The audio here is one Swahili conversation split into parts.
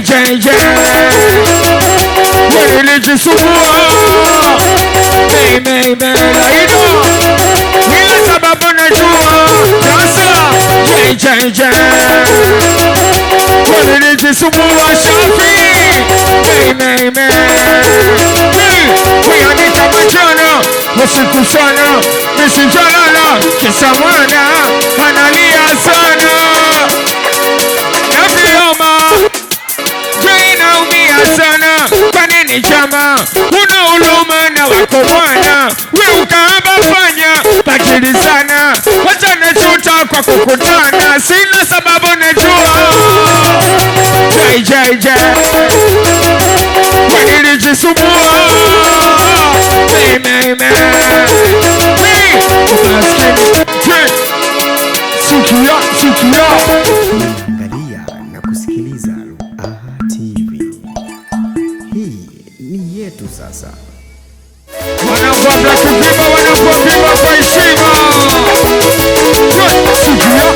JJ nilijisumbua laino ile sababu najua sasa JJ nilijisumbua Shafi kuyanika machana usiku sana nisijalala kisa mwana analia sana navioma naumia sana kwa nini chama una uluma na wako mwana we ukaamba fanya bakili sana wacha najuta kwa kukutana sina sababu najua JJ nilijisumbua Angalia na kusikiliza Ruaha TV. Hii ni yetu sasa. Wanakwambia kupima, wanakwambia kwa heshima. Sikia.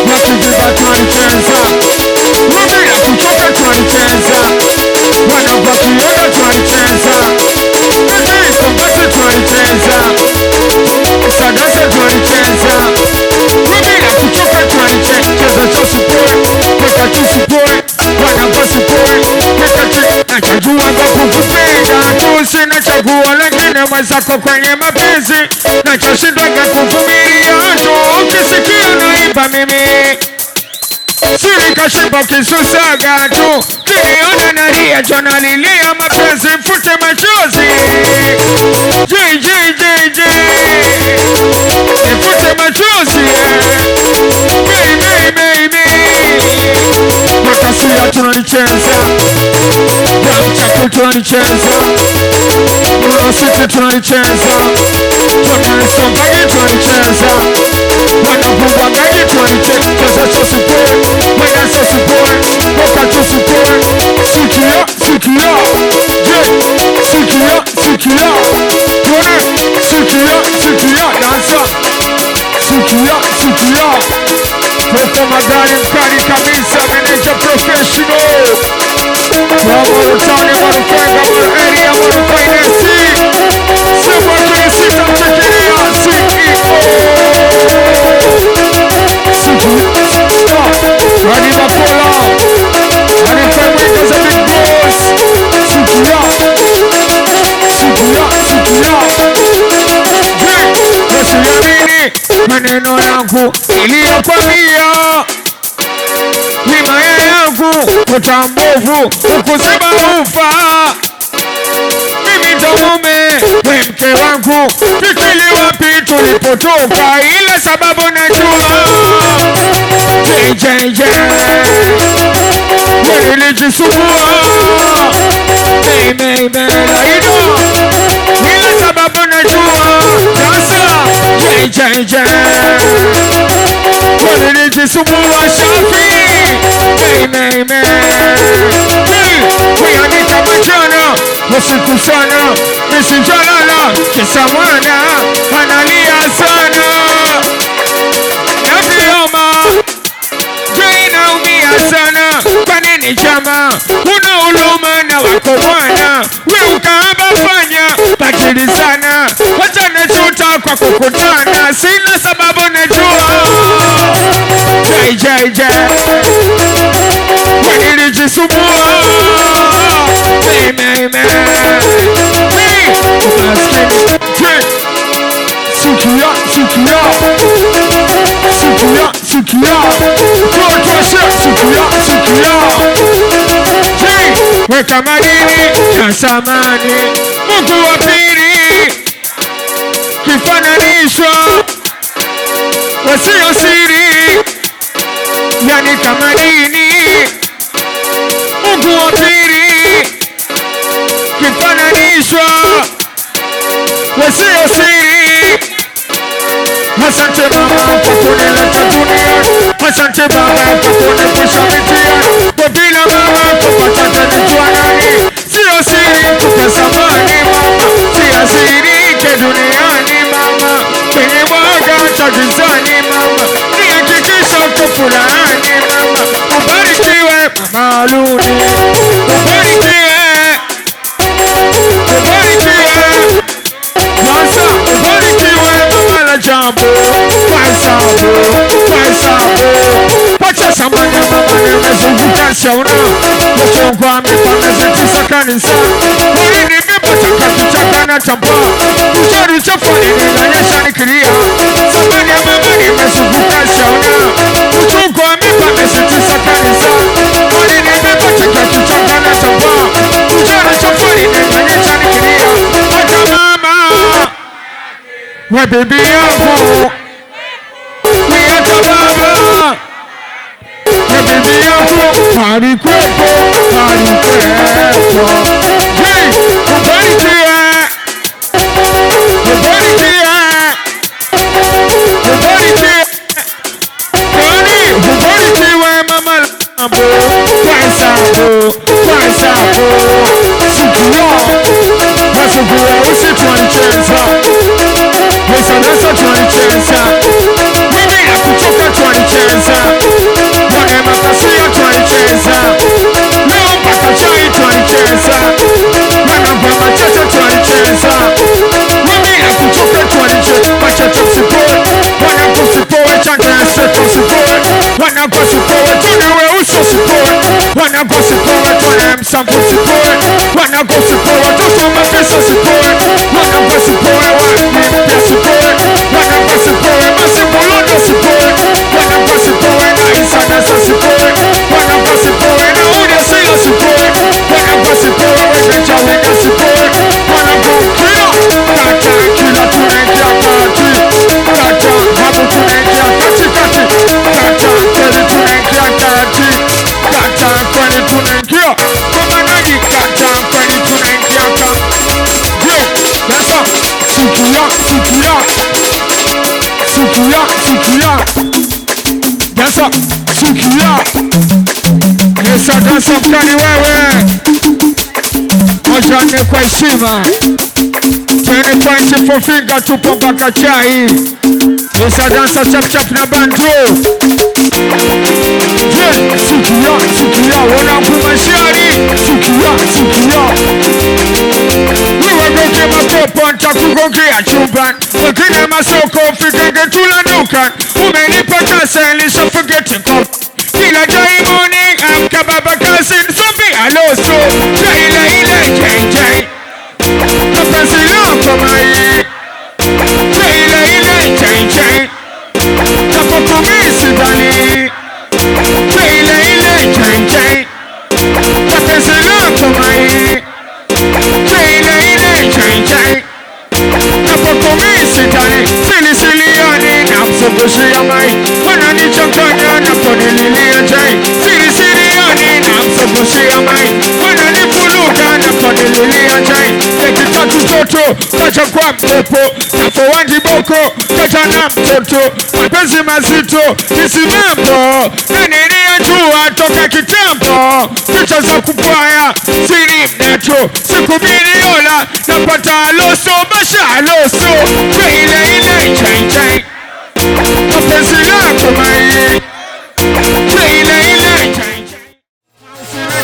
Na kujiba tunalicheza. Rumi na kuchoka tunalicheza. Wanakwambia kienda tunalicheza. Nini kombasi tunalicheza. Sadasa tunalicheza. Rumi na kuchoka tunalicheza. Cheza cho support. Weka tu support. Wanakwambia support. Nachajua kwa kukupenda tu sina chaguo lakini mwenzako kwenye mapenzi nachoshindwa kwa kuvumilia tu ukisikia naimba mimi siri kashiba ukisusaga tu kiniona nalia jona lilia mapenzi mfute machozi JJ nifute machozi baby Makasia tunalicheza Ramchaku tunalicheza Urositi tunalicheza Jonanisongaji tunalicheza Wanabubwangaji tunalicheza Cheza cho support Wena so support Waka cho support Sikia Tuone Dansa Sikia Weka magari mkali kabisa Meneja professional Moro Tani, Moro Kwenga, Moro Area, Moro Finance Sema kile sita mchekelea Sikia Rani Makola Rani Feweka za Big Boss Sikia Wasiamini maneno yangu iliyokwambia himaya yangu utambovu ukusema ufa mimi ndo mume we mke wangu fikili wapi tulipotoka ile sababu najua JJ nilijisumbua laino ile sababu najua sasa JJ nilijisumbua Shafi kuyanika machana usiku sana nisijalala kisa mwana analia sana navioma naumia sana kwa nini chama una uluma na wako mwana we ukaamba fanya bakili sana wacha najuta kwa kukutana sina sababu najua JJ nilijisumbua weka madini ya samani Mungu wa pili kifananishwa wasio siri yani kama dini Mungu wa pili kifananishwa wasio siri asante mama kwa kunileta duniani asante baba kwa kunipusha mitiani kwa bila mama kupata tanijua nani sio siri kupe samani mama sio siri ke duniani mama kwenye mwaga cha gizani mama ni hakikisha saluni. Ubarikiwe, ubarikiwe. Kwanza ubarikiwe mama la jambo. Kwanza wacha samani mama nimezunguka shauna. Mchongo amepamezitisa kanisa. Wali nimepata kakichaka na tamba. Mchari chafani ninanyesha nikilia. Samani ya mama nimezunguka shauna. Mchongo amepamezitisa kanisa. Wali nimepata kakichaka na tamba. Mchari chafani ninanyesha nikilia. Acha mama we bibi yangu. We acha baba we bibi yangu. Pari kwepo, pari kwepo. Hey, ubarikiwe, ubarikiwe, ubarikiwe. Kwani ubarikiwe mama lambo. Kwanza Sikuya, Masukuya usi tuanicheza. Nasa tuanicheza. Mimi na kuchoka tuanicheza. Wane makasia tuanicheza. Leo mpaka chai tuanicheza. Wana kwa machacha tuanicheza. Mimi na kuchoka tuanicheza. Machacha msipoe. Wana kusipoe changa ya seto sipoe. Wana kwa sipoe tunewe uso sipoe. Wana kwa sipoe tuane msampu sipoe. Wana kwa sipoe tusoma pesa sipoe. Wana kwa sipoe wanimpia sipoe. Wana kwa sipoe masimulondo sipoe. Wana kwa sipoe na isanasa sipoe. Wana kwa sipoe na unyasila sipoe. Wana kwa sipoe wenecha wenda sipoe. Wana kwa kila kata kila tunengia kati. Kata habu tunengia kati kati. Kata kweli tunengia kati. Kata kweli tunengia. Kwa managi kata kweli tunengia kati. Yo, nasa Sikuya. Dansa Sikuya. Esa dansa mkali wewe. Ojane kwa heshima. Tene kwa nchifu finga tupo mpaka chai. Esa dansa chap na bandu. Sikuya wana kumashari. Sikuya. Wewe goke makopo ntakugokea chuban. Wekine masoko fikenge tula dukan. Umenipa kasa elisafugete kop. Kila day morning amka baba kasin sobi aloso. Ile jay. Kapenzi lako mai. Ile jay. Tapokumisi bali. Ile jay. Kapenzi lako mai. Ile jay. Napokumisi tani. Sili yani namsubushia mai. Wananichanganya naponililia jay. Sili yani namsubushia mai. Wananipuluka naponililia jay. Leki tatu toto kacha kwa mtepo. Nafo wanji boko kacha na mtoto. Mapenzi mazito nisimambo. Naniria jua toka kitambo. Picha za kupaya siri mnato. Siku miliola napata aloso basha aloso. Ile jay. Mapenzi lako mai. Ile jay.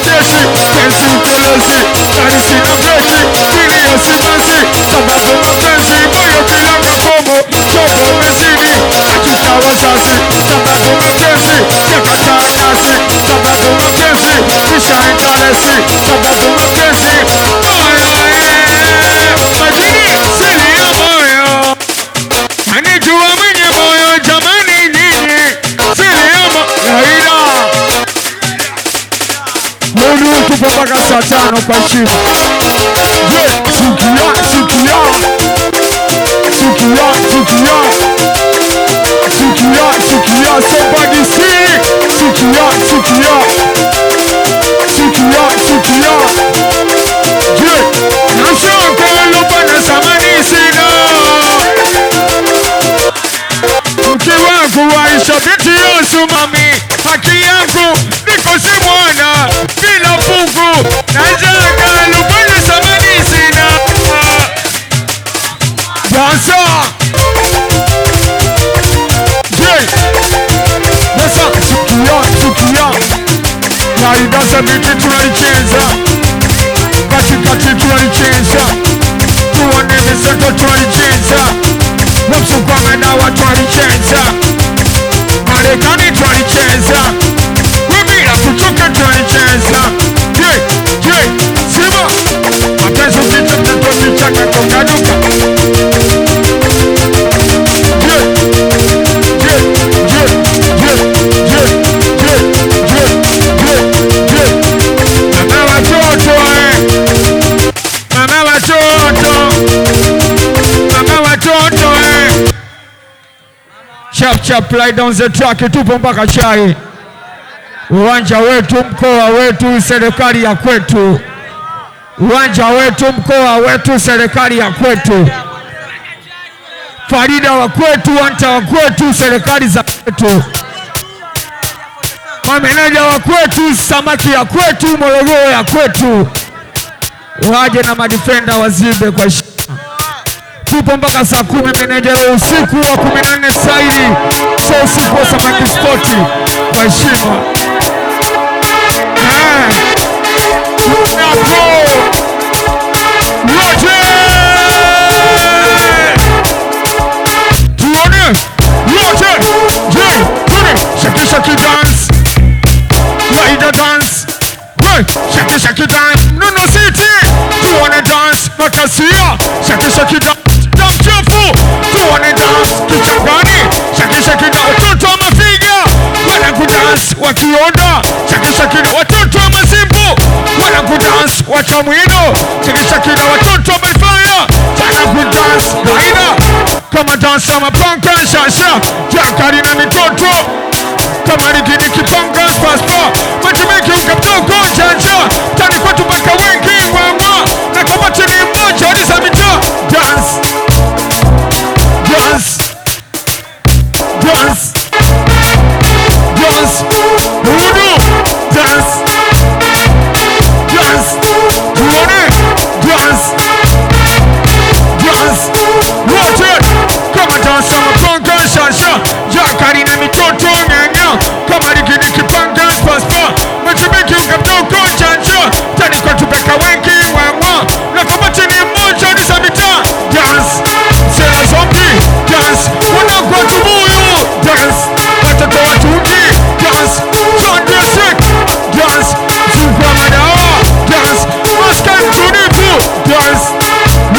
Jeshi, penzi ukolezi. Kari sina beshi, kiri ya simanzi. Sababu mapenzi, moyo kilanga komo. Chobo umezidi, achusha wazazi. Sababu mapenzi, yakata nasi. Sababu mapenzi, kisha intalesi. Sababu mapenzi, moyo majini, sili ya moyo. Anijua mwenye moyo jamani nini. Sili ya moyo. Mulu tupo mpaka saa 5 kwa heshima. Sikuya, somebody sing. Sikuya. Nashoka lupana samani sina. Mke wangu waisha binti Yesu mami. Haki yangu niko si mwana. Bila fungu najaga lupana samani sina. Dansa Sikuya. idasa biti tunalicheza, katikati tunalicheza, tuone miseto tunalicheza, wapsukwa madawa tunalicheza, Marekani tunalicheza, wimila kuchoka tunalicheza. Sima mapenzi ukicha mtoto vichaka tokaduka. Chap lie down the track, tupo mpaka chai. Uwanja wetu, mkoa wetu, serikali ya kwetu. Uwanja wetu, mkoa wetu, serikali ya kwetu. Farida wa kwetu, Wanta wa kwetu, serikali za kwetu. Mameneja wa kwetu, samaki ya kwetu, Morogoro ya kwetu. Waje na madifenda wazibe kwa heshima. Tupo mpaka saa 10 meneja leo usiku wa 14 saili. So usiku wa samaki spoti kwa heshima. Shaki dance, Laida dance, shaki dance, Nuno City, tu wanna dance, Makasia, shaki dance, Damchafu, tu wanna dance, Kichangani, shaki dance, watoto wa Mafiga, wana kudance, Wakionda, shaki dance, watoto wa Mazimbu, wana kudance, Wachamwino, shaki dance, watoto wa Baifaya, wana kudance, Laida, kama dansa mapanka, shasha, jakari na mitoto, kama nikini kipanga paspa matumeki ukaptoko janja tani kwa tupaka wengi mama na kama chini mmoja wadiza mita dance dance dance dance udu dance dance tuone dance dance wote kama dansa mapanka shasha jakari na mitoto nyanya kama nikini kipanga paspa matumeki ukaptoko janja tani kwa tupeka wengi mama na kama chini mmoja wadiza mita dance sela zombi dance wanakwa tubuyu dance watoto watungi dance Sunday sick dance zukwa madawa dance maskan tunifu dance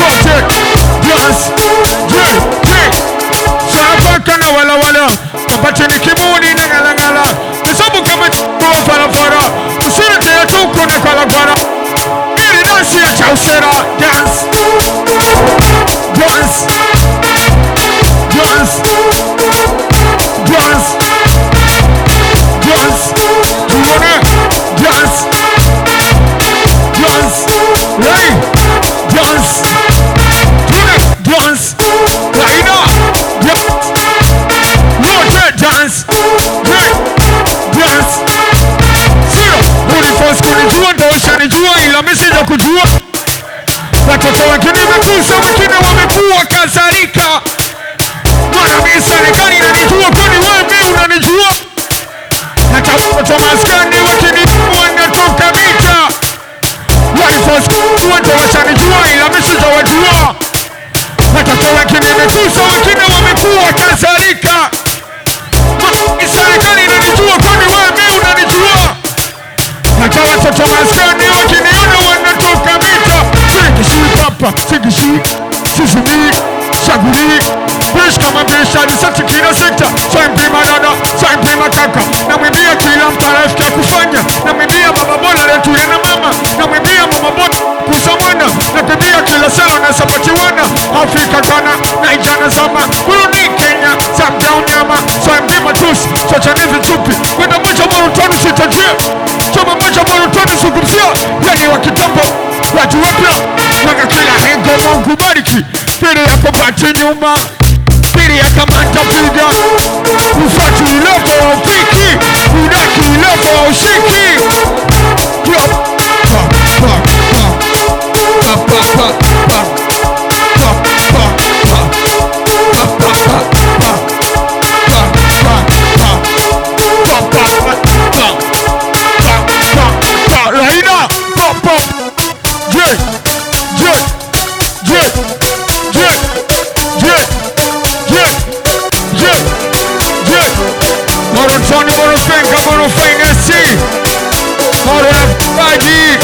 wote dance Safaka na wala Kapache ni kibuni na ngala Nisabu kama chukua farafara Usirete ya tuko na kalagwara Ili dansi ya chausera dance dance dance dance dance tuone dance dance hey dance tuone dance laina dance wote dance hey dance sio uniforce kunijua ndo ushanijua ila mimi sija kujua watoto wengine wamekuza wengine wamekuwa kadhalika mwana mimi serikali inanijua kwani wewe unanijua hata watoto maskani wakinijua natoka mita uniforce wote washanijua ila mimi sija wajua watoto wengine wamekuza wengine wamekuwa kadhalika serikali inanijua kwani wewe unanijua hata watoto maskani wakiniona wanatoka mita sigishi papa sigishi sizumi shaguli bish kama bisha nisati kila sekta saimprima dada saimprima kaka na mwimbia kila mtarafiki ya kufanya na mwimbia baba bola letu yana mama na mwimbia mama bola kusamwana na kumbia kila sawa na sapati wana Afrika Ghana na ijana zama Burundi Kenya Samdown Yama saimprima tusi chachanizi chupi kwenda moja borutoni sitajia choma moja borutoni sukumzia yani wa kitambo watu wapya waka kila hengo Mungu bariki pili ya kubati nyuma pili ya kamata piga ufati iloko wa ufiki udaki iloko wa ushiki klop pak pak pak pak pak pak pak pak pak pak pak pak pak pak pak pak pak pak pak Monofenka, Monofinesi, Moro na Faji.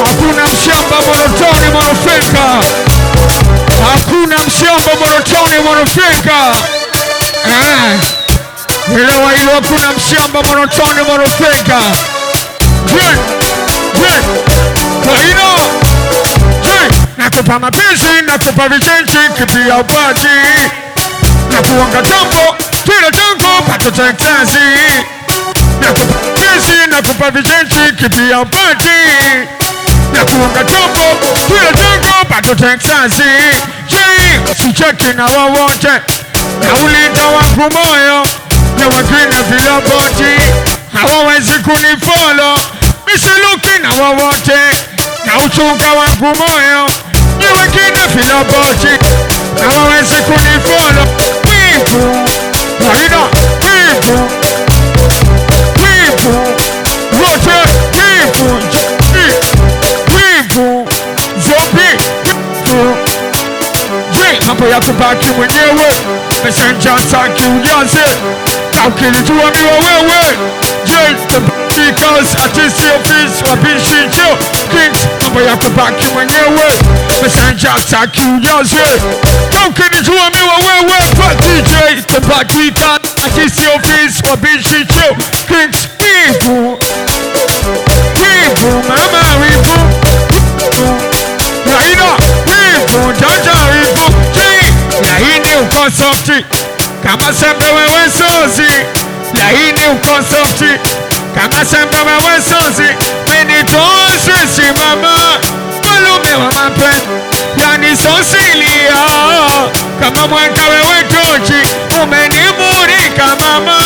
Hakuna mshamba Monotoni, Monofenka. Hakuna mshamba Monotoni, Monofenka. Elewa hilo, hakuna mshamba Monotoni, Monofenka. Kwa hilo nakupa mapenzi, nakupa vichenchi, kipia upati. Nakuanga tambo, kila tango, pato Texasi. Nakupa mapenzi, nakupa vichenchi, kipia upati. Nakuanga tambo, kila tango, pato Texasi. Usicheki na wawote, na ulinda wangu moyo, na wengine viloboti hawawezi kunifollow. Misiluki na wawote, na uchunga wangu moyo, ni wengine viloboti hawawezi kunifollow. Wivu, waida, wivu, wivu, wote, wivu, wivu, zombie, wivu. Mambo ya kubaki mwenyewe, messenger taki ujaze, na ukilijua miwa wewe. The because artist office wabishi cho Kings. Mambo ya kubaki mwenyewe, messenger taki ujaze, na ukilijua miwa wewe. Kwa DJ the because artist office wabishi cho Kings. Wivu, wivu, mama wivu, Laina, wivu, jaja wivu. Laini uko softi, kama sembe wewe sozi. Laini uko softi, kama sembe wewe sozi. Menitoa sisi mama, malume wa mapenzi, yani sosilia. Kama mwanga wewe tochi, umenimurika mama,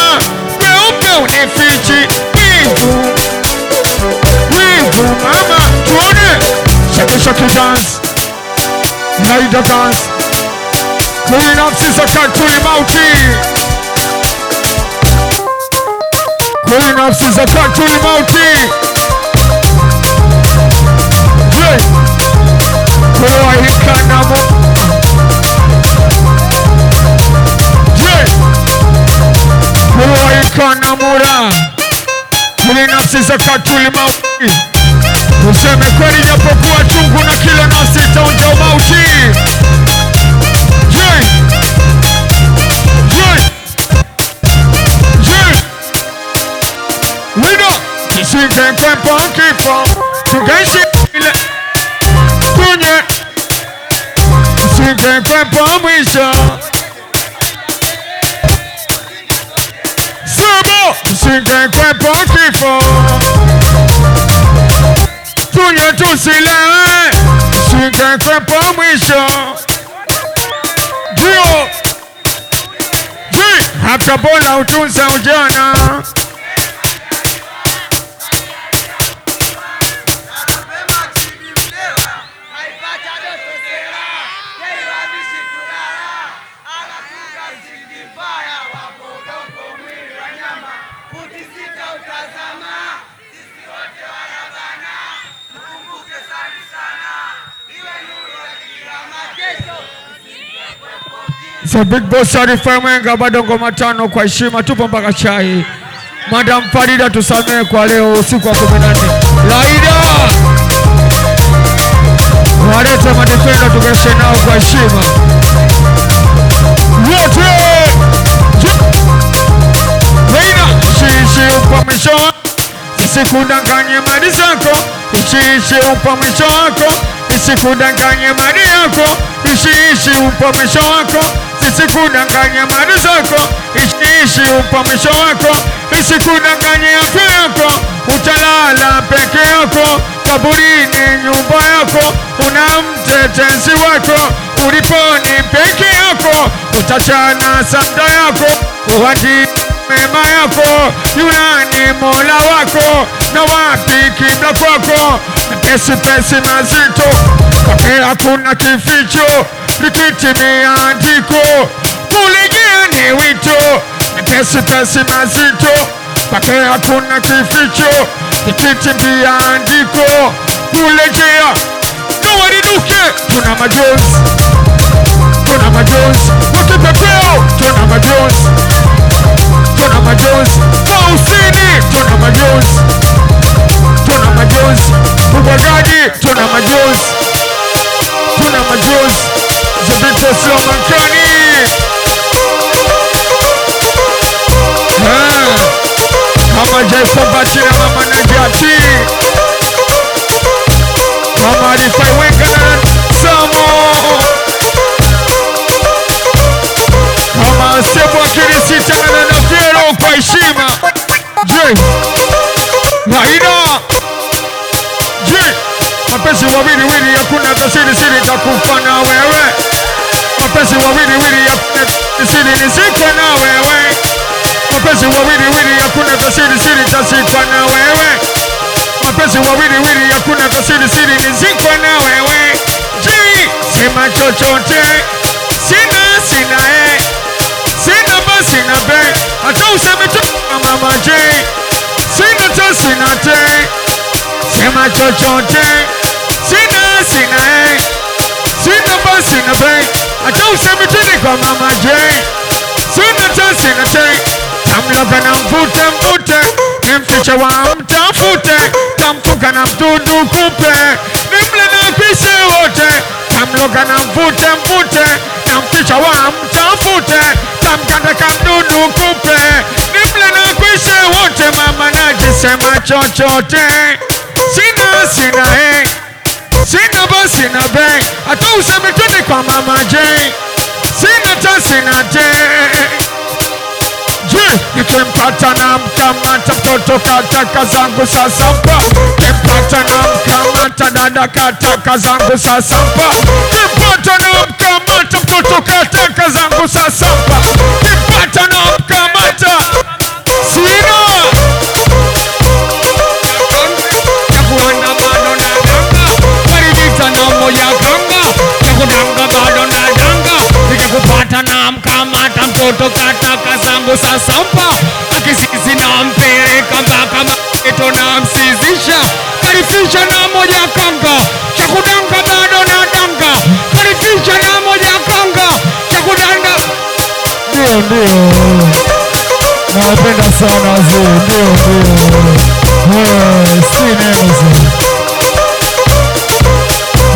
weupe unifichi. Wivu, wivu mama, tuone. Shaki dance, Laida dance. Kuli nafsi za katuli mauti, kuli nafsi za katuli mauti. Kuwa hikanamu, kuwa hikanamura. Kuli nafsi za katuli mauti. Useme kweli japokuwa chungu, na kila nafsi itaonja mauti. Kisike kwepo kifo, tukaishi ile kunye. Kisike kwepo mwisho, sebo. Kisike kwepo kifo, kunye tusile. Kisike kwepo mwisho, dio hata bola utunza ujana. So big boss Arifa Mwenga, bado ngoma tano kwa heshima, tupo mpaka chai. Madam Farida tusamee kwa leo usiku wa 14. Laida walete madefenda tukeshe nao kwa heshima wote. Laida shishi upa mwisho, isikudanganye mali zako. Shishi upa mwisho wako, isikudanganye mali yako. Shishi upa mwisho wako, isikudanganye mali zako. Shishi upa mwisho wako, isikudanganye afya yako. Utalala peke yako, kaburini nyumba yako. Una mtetezi wako, uliponi peke yako. Utachana sanda yako, uwadi mema yako. Yunani mola wako, na wapi kibla kwako. Pesi pesi mazito, kwake hakuna kificho. Likitimia andiko, kulegea ni wito. Pesi pesi mazito, kwake hakuna kificho. Likitimia andiko, kulegea. Nowari duke, tuna majonzi, tuna majonzi. Wakipepeo, tuna majonzi, tuna majonzi. Kumbachira mama Najati Mama Arifai Wenga na Samo Mama Sebo Kirisita na Nafero kwa heshima J Laina J Mapenzi wawili wili hakuna kasiri siri takufa na wewe Mapenzi wawili wili hakuna kasiri nizikwa na wewe Mapenzi wawili wili hakuna kasiri siri tasikwa na wewe Mapenzi wawili wili hakuna kasiri siri nizikwa na wewe Jii sema chochote Sina Sina ba sina be Hata useme tu mama J Sina ta sina te Sema chochote Sina Sina ba sina be Hata useme tu ni kwa mama J Sina ta sina te Tamloga na mvute Nimfiche wa mtafute Tamfuka na mtudu kupe Nimle na kwishe wote Tamloga na mvute Namfiche wa mtafute Tamkata kamdudu kupe Nimle na kwishe wote Mama najisema chochote Sina Sina ba sina be Hata useme tuni kwa mama J Sina ta sina te Nikimpata na mkamata mtoto kataka zangu sasampa Kimpata na mkamata dada kataka zangu sasampa Kimpata na mkamata mtoto kataka zangu sasampa Kimpata na mkamata Sina Yakuanda bado na danga Waridita na moja kanga Yakudanga bado na danga Nikikupata na mkamata mtoto kataka zangu sasampa Akisisi na mpeleka mpaka maito na msizisha Karifisha na moja kanga Chakudanga bado na danga Karifisha na moja kanga Chakudanga Ndio Nawapenda sana wazee Ndio Si neno